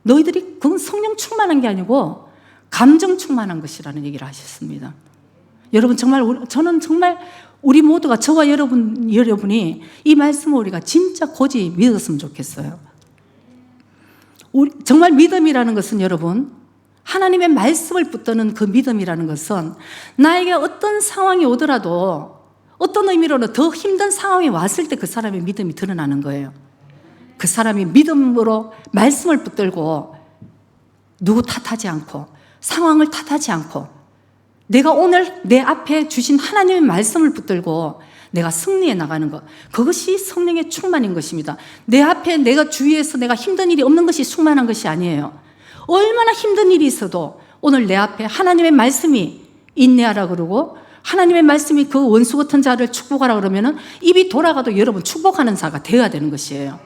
너희들이 그건 성령 충만한 게 아니고 감정 충만한 것이라는 얘기를 하셨습니다. 여러분 저는 정말 우리 모두가 저와 여러분이 이 말씀을 우리가 진짜 고지 믿었으면 좋겠어요. 정말 믿음이라는 것은 여러분 하나님의 말씀을 붙드는 그 믿음이라는 것은 나에게 어떤 상황이 오더라도 어떤 의미로는 더 힘든 상황이 왔을 때 그 사람의 믿음이 드러나는 거예요. 그 사람이 믿음으로 말씀을 붙들고 누구 탓하지 않고 상황을 탓하지 않고 내가 오늘 내 앞에 주신 하나님의 말씀을 붙들고 내가 승리해 나가는 것, 그것이 성령의 충만인 것입니다. 내 앞에 내가 주위에서 내가 힘든 일이 없는 것이 충만한 것이 아니에요. 얼마나 힘든 일이 있어도 오늘 내 앞에 하나님의 말씀이 인내하라 그러고 하나님의 말씀이 그 원수 같은 자를 축복하라 그러면은 입이 돌아가도 여러분 축복하는 자가 되어야 되는 것이에요.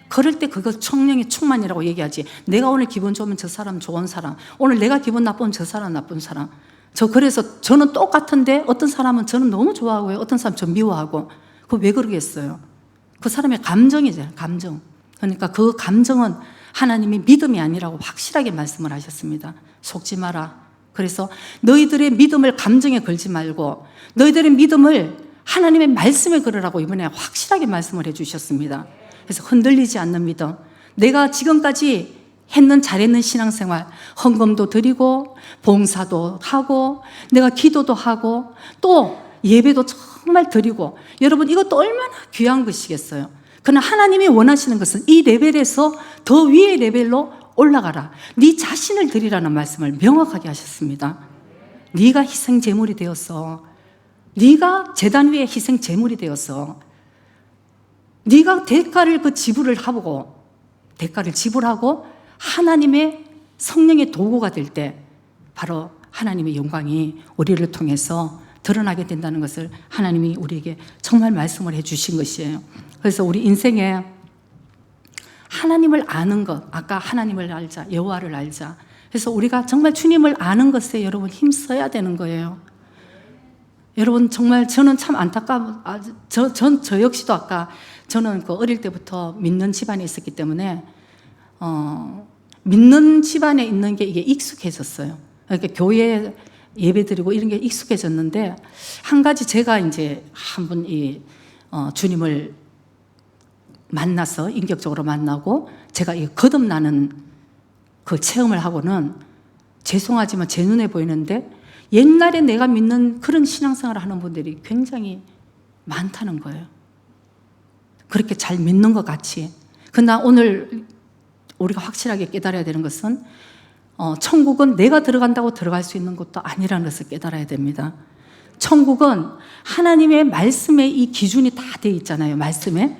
그럴 때 그걸 성령의 충만이라고 얘기하지. 내가 오늘 기분 좋으면 저 사람 좋은 사람, 오늘 내가 기분 나쁘면 저 사람 나쁜 사람. 그래서 저는 똑같은데 어떤 사람은 저는 너무 좋아하고요, 어떤 사람은 저 미워하고. 그거 왜 그러겠어요? 그 사람의 감정이잖아요, 감정. 그러니까 그 감정은 하나님이 믿음이 아니라고 확실하게 말씀을 하셨습니다. 속지 마라. 그래서 너희들의 믿음을 감정에 걸지 말고 너희들의 믿음을 하나님의 말씀에 걸으라고 이번에 확실하게 말씀을 해주셨습니다. 그래서 흔들리지 않는 믿음, 내가 지금까지 잘했는 신앙생활, 헌금도 드리고 봉사도 하고 내가 기도도 하고 또 예배도 정말 드리고, 여러분 이것도 얼마나 귀한 것이겠어요. 그러나 하나님이 원하시는 것은 이 레벨에서 더 위의 레벨로 올라가라, 네 자신을 드리라는 말씀을 명확하게 하셨습니다. 네가 희생 제물이 되었어. 네가 제단 위에 희생 제물이 되었어. 네가 대가를 지불하고 하나님의 성령의 도구가 될 때 바로 하나님의 영광이 우리를 통해서 드러나게 된다는 것을 하나님이 우리에게 정말 말씀을 해주신 것이에요. 그래서 우리 인생에 하나님을 아는 것, 아까 하나님을 알자, 여호와를 알자. 그래서 우리가 정말 주님을 아는 것에 여러분 힘써야 되는 거예요. 여러분 정말 저는 참 저 역시도 아까 저는 어릴 때부터 믿는 집안에 있었기 때문에 믿는 집안에 있는 게 이게 익숙해졌어요. 그러니까 교회 예배드리고 이런 게 익숙해졌는데, 한 가지 제가 이제 한번 주님을 만나서 인격적으로 만나고 제가 거듭나는 그 체험을 하고는, 죄송하지만 제 눈에 보이는데 옛날에 내가 믿는 그런 신앙생활을 하는 분들이 굉장히 많다는 거예요. 그렇게 잘 믿는 것 같이. 그러나 오늘 우리가 확실하게 깨달아야 되는 것은 천국은 내가 들어간다고 들어갈 수 있는 것도 아니라는 것을 깨달아야 됩니다. 천국은 하나님의 말씀에 이 기준이 다 되어 있잖아요. 말씀에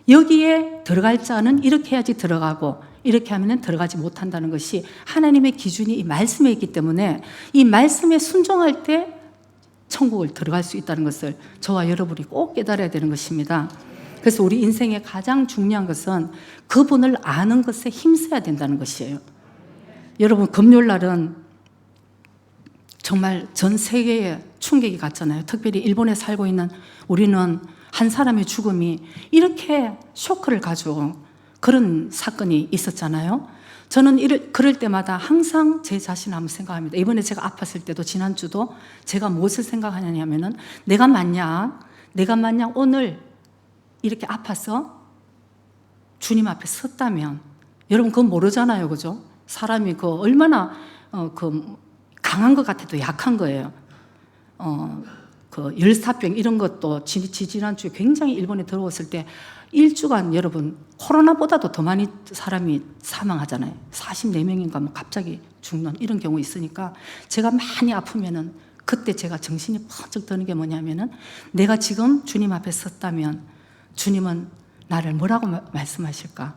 여기에 들어갈 자는 이렇게 해야지 들어가고 이렇게 하면 들어가지 못한다는 것이 하나님의 기준이 이 말씀에 있기 때문에 이 말씀에 순종할 때 천국을 들어갈 수 있다는 것을 저와 여러분이 꼭 깨달아야 되는 것입니다. 그래서 우리 인생의 가장 중요한 것은 그분을 아는 것에 힘써야 된다는 것이에요. 여러분 금요일 날은 정말 전 세계에 충격이 갔잖아요. 특별히 일본에 살고 있는 우리는 한 사람의 죽음이 이렇게 쇼크를 가지고 그런 사건이 있었잖아요. 저는 그럴 때마다 항상 제 자신을 한번 생각합니다. 이번에 제가 아팠을 때도, 지난주도 제가 무엇을 생각하냐면은 내가 만약 오늘 이렇게 아파서 주님 앞에 섰다면, 여러분 그건 모르잖아요, 그죠? 사람이 얼마나 강한 것 같아도 약한 거예요. 그 열사병 이런 것도 지난주에 굉장히 일본에 들어왔을 때 일주간 여러분 코로나보다도 더 많이 사람이 사망하잖아요. 44명인가 뭐 갑자기 죽는 이런 경우 있으니까 제가 많이 아프면은 그때 제가 정신이 번쩍 드는 게 뭐냐면은 내가 지금 주님 앞에 섰다면 주님은 나를 뭐라고 말씀하실까?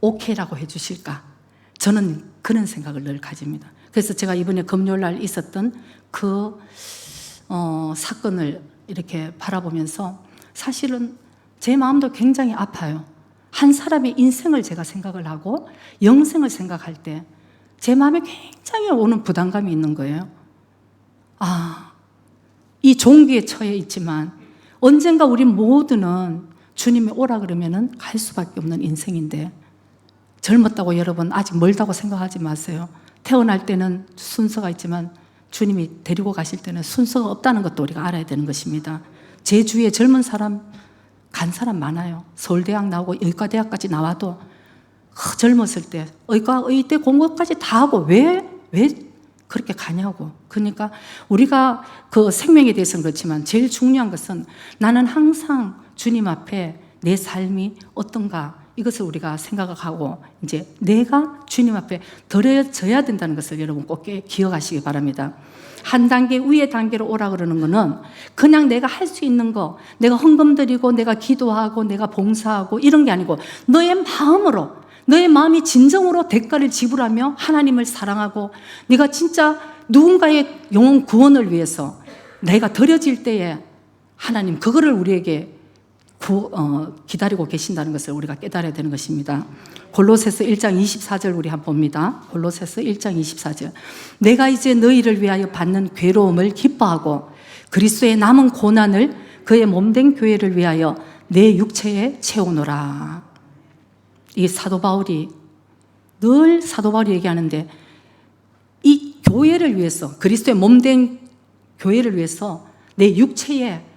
오케이라고 해주실까? 저는 그런 생각을 늘 가집니다. 그래서 제가 이번에 금요일 날 있었던 그 사건을 이렇게 바라보면서 사실은 제 마음도 굉장히 아파요. 한 사람의 인생을 제가 생각을 하고 영생을 생각할 때 제 마음에 굉장히 오는 부담감이 있는 거예요. 이 종기에 처해 있지만 언젠가 우리 모두는 주님이 오라 그러면은 갈 수밖에 없는 인생인데 젊었다고 여러분 아직 멀다고 생각하지 마세요. 태어날 때는 순서가 있지만 주님이 데리고 가실 때는 순서가 없다는 것도 우리가 알아야 되는 것입니다. 제 주위에 젊은 사람 간 사람 많아요. 서울대학 나오고 의과대학까지 나와도 젊었을 때 의과, 의대 공부까지 다 하고 왜 그렇게 가냐고. 그러니까 우리가 그 생명에 대해서는 그렇지만 제일 중요한 것은 나는 항상 주님 앞에 내 삶이 어떤가 이것을 우리가 생각하고 이제 내가 주님 앞에 드려져야 된다는 것을 여러분 꼭 기억하시기 바랍니다. 한 단계 위의 단계로 오라 그러는 거는 그냥 내가 할 수 있는 거, 내가 헌금 드리고 내가 기도하고 내가 봉사하고 이런 게 아니고 너의 마음으로, 너의 마음이 진정으로 대가를 지불하며 하나님을 사랑하고 네가 진짜 누군가의 영혼 구원을 위해서 내가 드려질 때에 하나님 그거를 우리에게 기다리고 계신다는 것을 우리가 깨달아야 되는 것입니다. 골로새서 1장 24절 우리 한번 봅니다. 골로새서 1장 24절. 내가 이제 너희를 위하여 받는 괴로움을 기뻐하고 그리스도의 남은 고난을 그의 몸된 교회를 위하여 내 육체에 채우노라. 이 사도 바울이 늘 사도 바울이 얘기하는데 이 교회를 위해서 그리스도의 몸된 교회를 위해서 내 육체에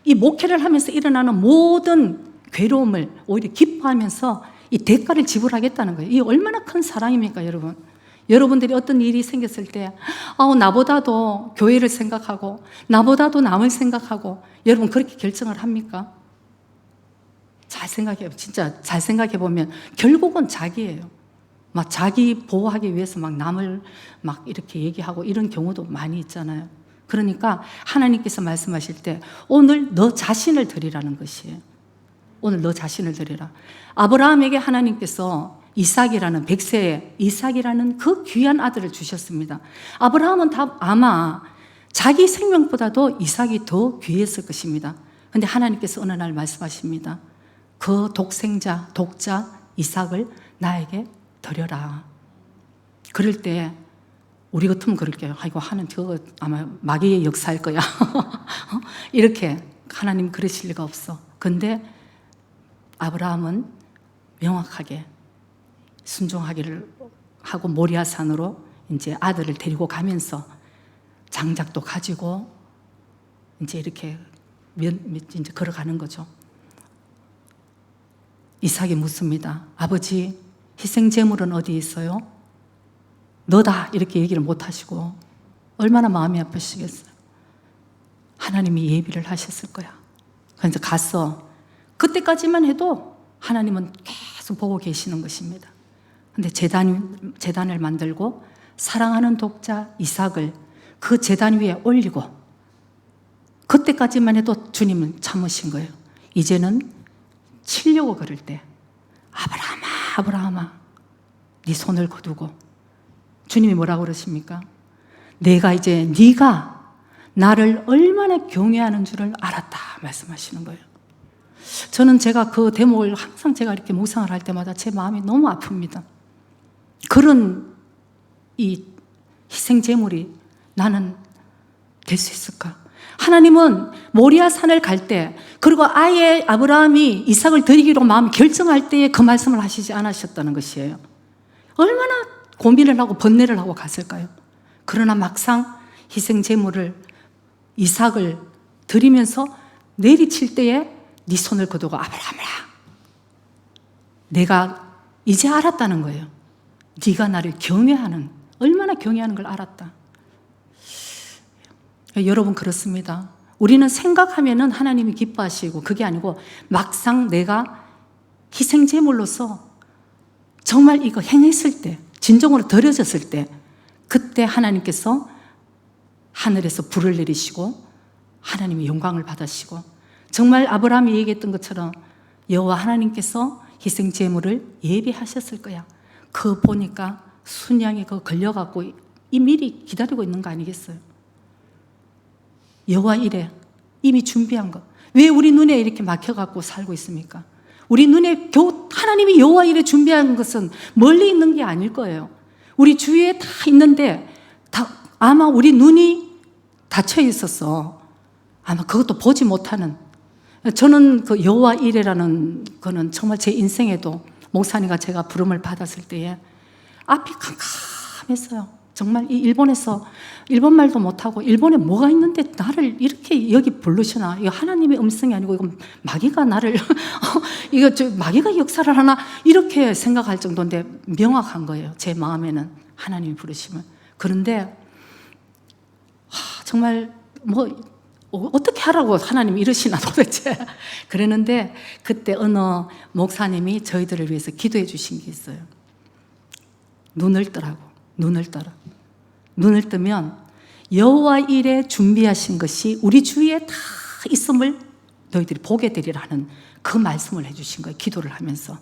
이 목회를 하면서 일어나는 모든 괴로움을 오히려 기뻐하면서 이 대가를 지불하겠다는 거예요. 이게 얼마나 큰 사랑입니까, 여러분? 여러분들이 어떤 일이 생겼을 때 나보다도 교회를 생각하고 나보다도 남을 생각하고 여러분 그렇게 결정을 합니까? 잘 생각해요. 진짜 잘 생각해 보면 결국은 자기예요. 막 자기 보호하기 위해서 막 남을 막 이렇게 얘기하고 이런 경우도 많이 있잖아요. 그러니까 하나님께서 말씀하실 때 오늘 너 자신을 드리라는 것이에요. 오늘 너 자신을 드리라. 아브라함에게 하나님께서 이삭이라는 백세의 이삭이라는 그 귀한 아들을 주셨습니다. 아브라함은 아마 자기 생명보다도 이삭이 더 귀했을 것입니다. 그런데 하나님께서 어느 날 말씀하십니다. 그 독생자, 독자 이삭을 나에게 드려라. 그럴 때 우리 같으면 그럴게요. 아이고 하는 저거 아마 마귀의 역사일 거야. 이렇게 하나님 그러실 리가 없어. 근데 아브라함은 명확하게 순종하기를 하고 모리아산으로 이제 아들을 데리고 가면서 장작도 가지고 이제 이렇게 이제 걸어가는 거죠. 이삭이 묻습니다. 아버지, 희생 제물은 어디 있어요? 너다 이렇게 얘기를 못 하시고 얼마나 마음이 아프시겠어요. 하나님이 예비를 하셨을 거야. 그래서 갔어. 그때까지만 해도 하나님은 계속 보고 계시는 것입니다. 근데 제단을 만들고 사랑하는 독자 이삭을 그 제단 위에 올리고 그때까지만 해도 주님은 참으신 거예요. 이제는 치려고 그럴 때 아브라함아, 아브라함아, 네 손을 거두고 주님이 뭐라고 그러십니까? 내가 이제 네가 나를 얼마나 경외하는 줄을 알았다 말씀하시는 거예요. 저는 제가 그 대목을 항상 제가 이렇게 묵상을 할 때마다 제 마음이 너무 아픕니다. 그런 이 희생 제물이 나는 될 수 있을까? 하나님은 모리아 산을 갈 때 그리고 아예 아브라함이 이삭을 드리기로 마음 결정할 때에 그 말씀을 하시지 않으셨다는 것이에요. 얼마나 고민을 하고 번뇌를 하고 갔을까요? 그러나 막상 희생 제물을 이삭을 드리면서 내리칠 때에 네 손을 거두고 아브라함아, 내가 이제 알았다는 거예요. 네가 나를 경외하는, 얼마나 경외하는 걸 알았다. 여러분 그렇습니다. 우리는 생각하면은 하나님이 기뻐하시고 그게 아니고 막상 내가 희생제물로서 정말 이거 행했을 때, 진정으로 드려졌을 때, 그때 하나님께서 하늘에서 불을 내리시고 하나님이 영광을 받으시고, 정말 아브라함이 얘기했던 것처럼 여호와 하나님께서 희생제물을 예비하셨을 거야. 그거 보니까 순양이 그거 걸려갖고 이 미리 기다리고 있는 거 아니겠어요? 여호와 이래 이미 준비한 거. 왜 우리 눈에 이렇게 막혀갖고 살고 있습니까? 우리 눈에 겨우 하나님이 여호와 이래 준비한 것은 멀리 있는 게 아닐 거예요. 우리 주위에 다 있는데 아마 우리 눈이 닫혀 있었어. 아마 그것도 보지 못하는. 저는 그 여호와 이래라는 거는 정말 제 인생에도 목사님과 제가 부름을 받았을 때에 앞이 캄캄했어요. 정말 이 일본에서 일본말도 못하고 일본에 뭐가 있는데 나를 이렇게 여기 부르시나? 이거 하나님의 음성이 아니고 이건 마귀가 나를 이거 마귀가 역사를 하나? 이렇게 생각할 정도인데 명확한 거예요. 제 마음에는 하나님이 부르시면. 그런데 정말 뭐 어떻게 하라고 하나님이 이러시나 도대체. 그랬는데 그때 어느 목사님이 저희들을 위해서 기도해 주신 게 있어요. 눈을 뜨라고. 눈을 떠라. 눈을 뜨면 여호와 일에 준비하신 것이 우리 주위에 다 있음을 너희들이 보게 되리라는 그 말씀을 해주신 거예요. 기도를 하면서.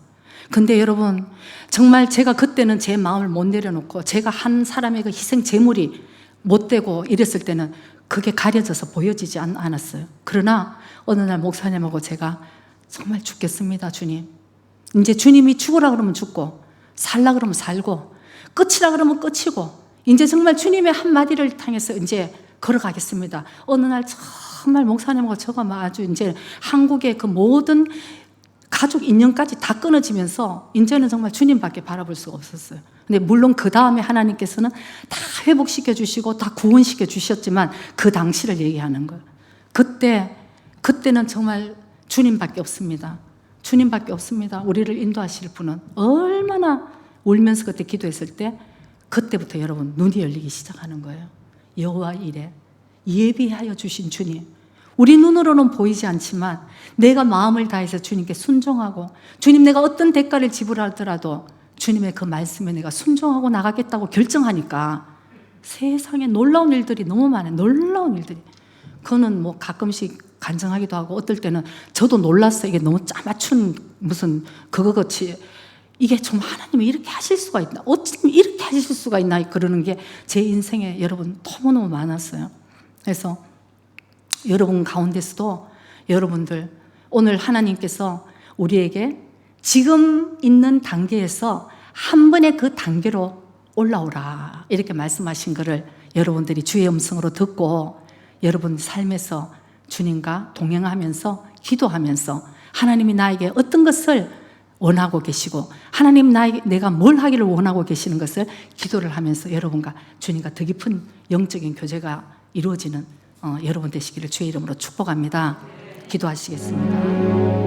근데 여러분 정말 제가 그때는 제 마음을 못 내려놓고 제가 한 사람의 그 희생 제물이 못 되고 이랬을 때는 그게 가려져서 보여지지 않았어요. 그러나 어느 날 목사님하고 제가 정말 죽겠습니다, 주님. 이제 주님이 죽으라 그러면 죽고 살라 그러면 살고 끝이라 그러면 끝이고 이제 정말 주님의 한마디를 향해서 이제 걸어가겠습니다. 어느 날 정말 목사님하고 저가 아주 이제 한국의 그 모든 가족 인연까지 다 끊어지면서 이제는 정말 주님밖에 바라볼 수가 없었어요. 근데 물론 그 다음에 하나님께서는 다 회복시켜 주시고 다 구원시켜 주셨지만 그 당시를 얘기하는 거예요. 그때는 정말 주님밖에 없습니다. 주님밖에 없습니다. 우리를 인도하실 분은. 얼마나 울면서 그때 기도했을 때 그때부터 여러분 눈이 열리기 시작하는 거예요. 여호와 이래 예비하여 주신 주님. 우리 눈으로는 보이지 않지만 내가 마음을 다해서 주님께 순종하고 주님 내가 어떤 대가를 지불하더라도 주님의 그 말씀에 내가 순종하고 나가겠다고 결정하니까 세상에 놀라운 일들이 너무 많아요. 놀라운 일들이. 그거는 뭐 가끔씩 간증하기도 하고 어떨 때는 저도 놀랐어요. 이게 너무 짜맞춘 무슨 그거 같이 이게 정말 하나님이 이렇게 하실 수가 있나? 어쩜 이렇게 하실 수가 있나? 그러는 게 제 인생에 여러분 너무너무 많았어요. 그래서 여러분 가운데서도 여러분들 오늘 하나님께서 우리에게 지금 있는 단계에서 한 번의 그 단계로 올라오라 이렇게 말씀하신 것을 여러분들이 주의 음성으로 듣고 여러분 삶에서 주님과 동행하면서 기도하면서 하나님이 나에게 어떤 것을 원하고 계시고 하나님 내가 뭘 하기를 원하고 계시는 것을 기도를 하면서 여러분과 주님과 더 깊은 영적인 교제가 이루어지는 여러분 되시기를 주의 이름으로 축복합니다. 기도하시겠습니다.